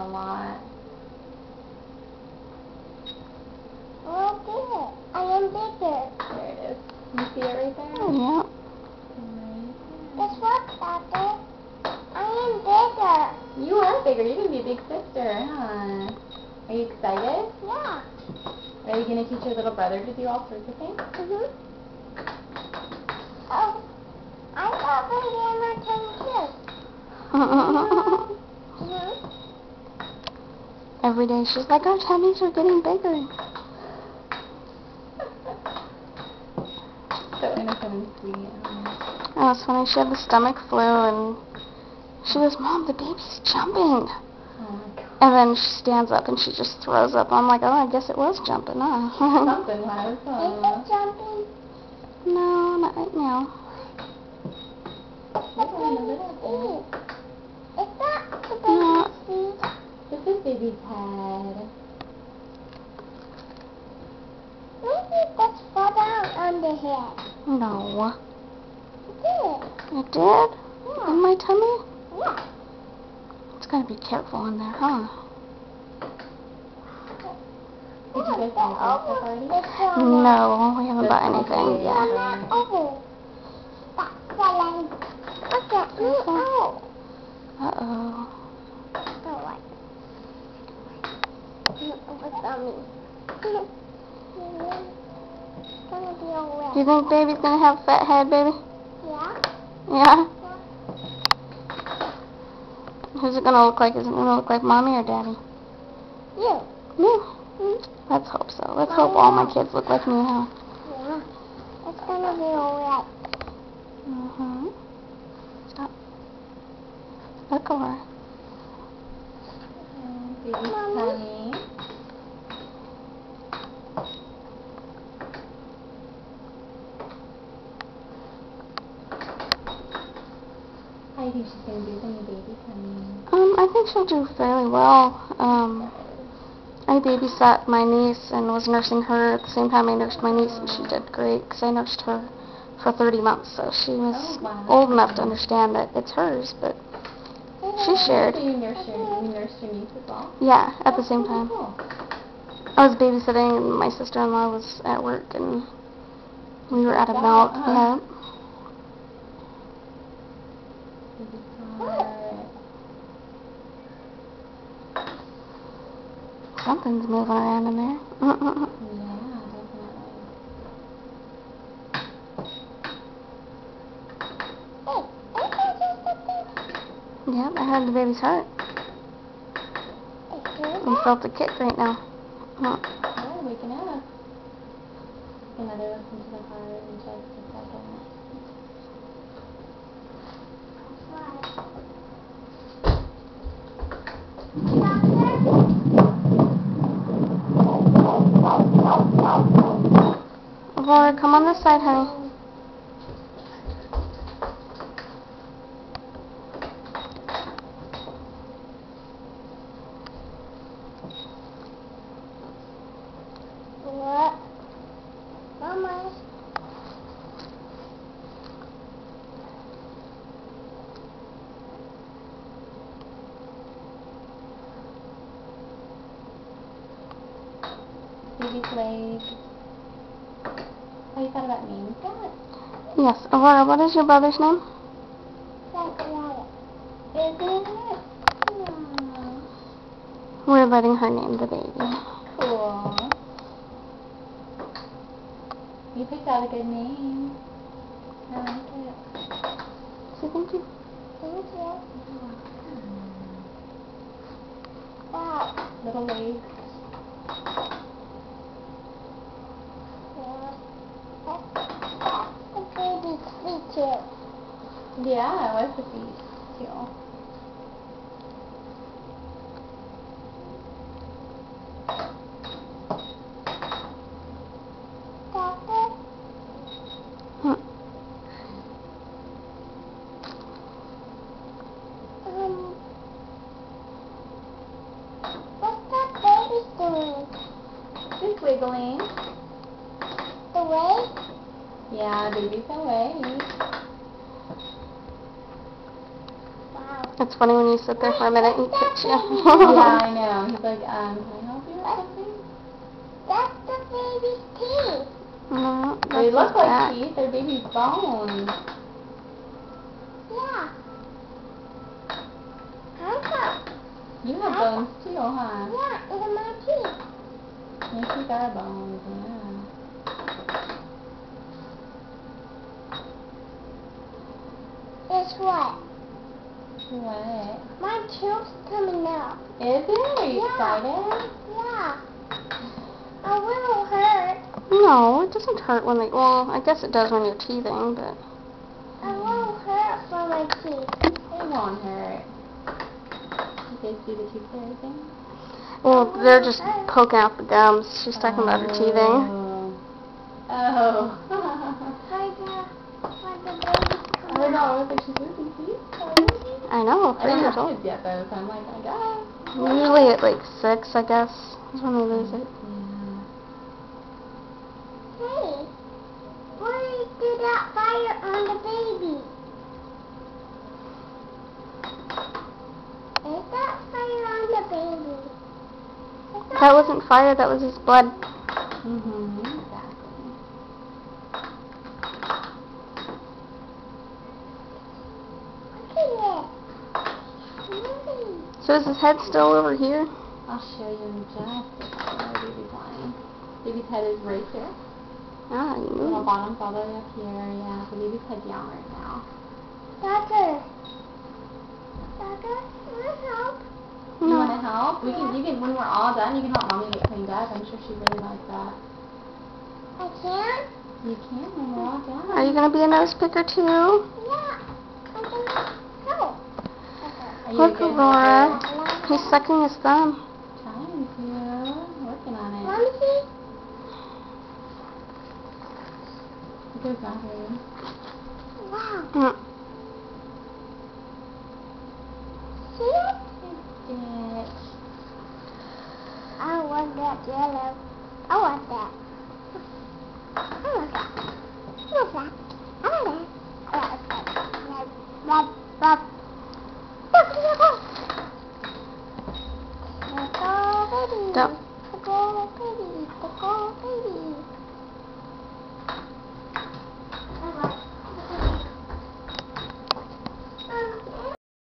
a lot. Look at it. I am bigger. There it is. You see it right there? Yeah. Guess what, Papa? I am bigger. You are bigger. You're going to be a big sister, huh? Are you excited? Yeah. Are you going to teach your little brother to do all sorts of things? Mm-hmm. Oh, I got baby in my tummy too. Mm-hmm. Every day she's like, our tummies are getting bigger. So innocent and sweet. Oh, it's funny. She had the stomach flu, and she goes, Mom, the baby's jumping. Oh my God. And then she stands up and she just throws up. I'm like, oh, I guess it was jumping, huh? Something was. Is it jumping? No, not right now. Look in the middle. Is that the No. baby's feet? This is baby's head. Maybe that's fall down on the head. No. It did. It did? Yeah. In my tummy? Yeah. It's gotta be careful in there, huh? Did you guys buy a party? No, we haven't bought anything yet. Look at me. Oh. Uh-oh. Oh, what? What's on me? It's gonna be all wet. Do you think baby's gonna have a fat head, baby? Yeah? Yeah? Who's it gonna look like? Is it gonna look like Mommy or Daddy? You. Me? Let's hope so. Let's hope all my kids look like me, huh? Yeah. It's gonna be all wet. Mm-hmm. Stop. Look over. Baby's Mommy. tummy. How do you think she's going to do when your baby tummy? I think she'll do fairly well. I babysat my niece and was nursing her at the same time I nursed my niece, and she did great because I nursed her for 30 months, so she was old enough to understand that it's hers, but she shared. So you nursed your niece as well? Yeah, at the same time. Cool. I was babysitting and my sister-in-law was at work and we were out of milk. Yeah. Something's moving around in there. Yeah, definitely. Yeah, I heard the baby's heart. We felt a kick right now. Yeah, waking up. Another listen to the heart in just a second. Laura, come on this side, honey. What? Mama. Baby's leg. Have you thought about names yet? Yes. Aurora, what is your brother's name? Zachariah. Isn't it? We're letting her name the baby. Cool. You picked out a good name. I like it. So thank you. Thank you. Wow. Little legs. Yeah. That's the baby's feet too. Yeah, it was the feet too. Papa? What's that baby doing? Just wiggling. The way? Yeah, baby's away. Wow. It's funny when you sit there for a minute and he kicks you. Yeah, I know. He's like, can I help you with something? That's the baby's teeth. No, They that's look his like back. teeth. They're baby bones. Yeah. Huh? You have bones too, huh? Yeah, look at my teeth. Your teeth are bones, yeah. Guess what? What? My tooth's coming out. Is it? Are you Yeah. excited? Yeah. A little hurt. No, it doesn't hurt when they, well, I guess it does when you're teething, but. A little hurt for my teeth. It won't hurt. You guys do the tooth fairy thing? Well, they're just poking out the gums. She's talking about her teething. Oh. Like the baby's I coming know, I out. was like, she's losing teeth? I know, I 3 don't years have old. kids yet though, so I'm like, I guess. Usually at like 6, I guess, is when they lose it. Yeah. Hey, why did that fire on the baby? Is that fire on the baby? That wasn't fire, that was his blood. Exactly. Look at it. So is his head still over here? I'll show you in just a second where baby's lying. Baby's head is right here. Ah, you Little moved. bottom's all the way up here, yeah. So baby's head down right now. Doctor. Doctor, want to help? You No. want to help? You can, when we're all done, you can help mommy get cleaned up. I'm sure she'd really like that. I can? You can when we're all done. Are you going to be a nose picker too? Yeah. I can help. Are you Look, a good Aurora. helper? He's sucking his thumb. Trying to. Working on it. Let me see. Good battery. Wow. Mm. See it? Good. I want that yellow. I want that. I want that. I want that. I want that. I want that. Rub, rub. Look, look, look. Look, baby. Don't.